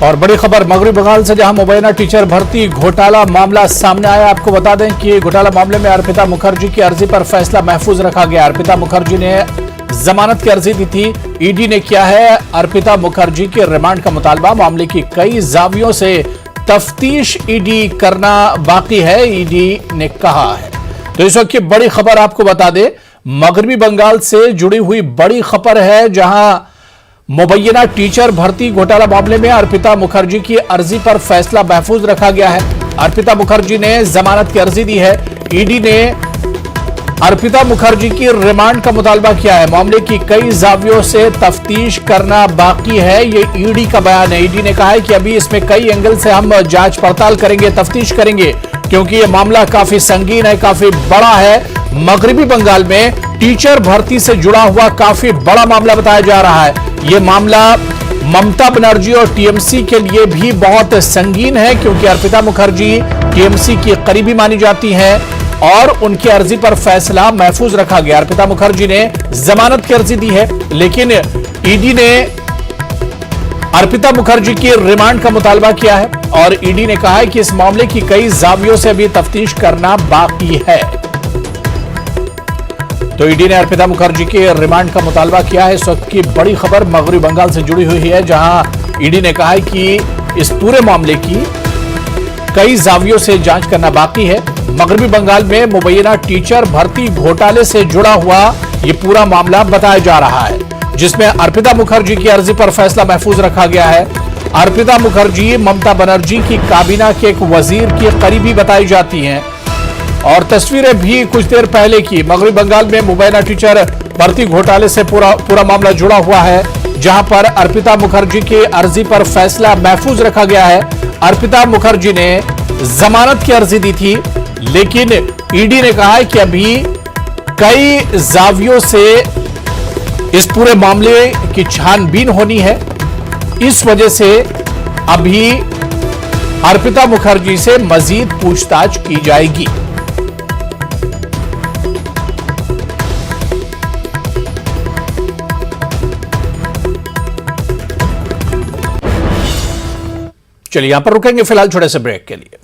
और बड़ी खबर मगरबी बंगाल से, जहां मुबैना टीचर भर्ती घोटाला मामला सामने आया। आपको बता दें कि घोटाला मामले में अर्पिता मुखर्जी की अर्जी पर फैसला महफूज रखा गया। अर्पिता मुखर्जी ने जमानत की अर्जी दी थी। ईडी ने किया है अर्पिता मुखर्जी के रिमांड का मुतालबा। मामले की कई जावियों से तफ्तीश ईडी करना बाकी है, ईडी ने कहा है। तो इस वक्त की बड़ी खबर आपको बता दें, मगरबी बंगाल से जुड़ी हुई बड़ी खबर है, जहां मुबैना टीचर भर्ती घोटाला मामले में अर्पिता मुखर्जी की अर्जी पर फैसला महफूज रखा गया है। अर्पिता मुखर्जी ने जमानत की अर्जी दी है। ईडी ने अर्पिता मुखर्जी की रिमांड का मुतालबा किया है। मामले की कई जावियों से तफ्तीश करना बाकी है, ये ईडी का बयान है। ईडी ने कहा है कि अभी इसमें कई एंगल से हम जांच पड़ताल करेंगे, तफ्तीश करेंगे, क्योंकि यह मामला काफी संगीन है, काफी बड़ा है। मगरबी बंगाल में टीचर भर्ती से जुड़ा हुआ काफी बड़ा मामला बताया जा रहा है। यह मामला ममता बनर्जी और टीएमसी के लिए भी बहुत संगीन है, क्योंकि अर्पिता मुखर्जी टीएमसी की करीबी मानी जाती हैं और उनकी अर्जी पर फैसला महफूज रखा गया। अर्पिता मुखर्जी ने जमानत की अर्जी दी है, लेकिन ईडी ने अर्पिता मुखर्जी की रिमांड का मुतालबा किया है और ईडी ने कहा है कि इस मामले की कई जावियों से अभी तफ्तीश करना बाकी है। तो ईडी ने अर्पिता मुखर्जी के रिमांड का मुतालबा किया है। इस वक्त की बड़ी खबर मगरबी बंगाल से जुड़ी हुई है, जहां ईडी ने कहा है कि इस पूरे मामले की कई जावियों से जांच करना बाकी है। मगरबी बंगाल में मुबैना टीचर भर्ती घोटाले से जुड़ा हुआ यह पूरा मामला बताया जा रहा है, जिसमें अर्पिता मुखर्जी की अर्जी पर फैसला महफूज रखा गया है। अर्पिता मुखर्जी ममता बनर्जी की काबीना के एक वजीर की करीबी बताई जाती हैं और तस्वीरें भी कुछ देर पहले की। मगरबी बंगाल में मुबैना टीचर भर्ती घोटाले से पूरा मामला जुड़ा हुआ है, जहां पर अर्पिता मुखर्जी की अर्जी पर फैसला महफूज रखा गया है। अर्पिता मुखर्जी ने जमानत की अर्जी दी थी, लेकिन ईडी ने कहा है कि अभी कई जावियों से इस पूरे मामले की छानबीन होनी है। इस वजह से अभी अर्पिता मुखर्जी से मजीद पूछताछ की जाएगी। चलिए यहां पर रुकेंगे फिलहाल छोटे से ब्रेक के लिए।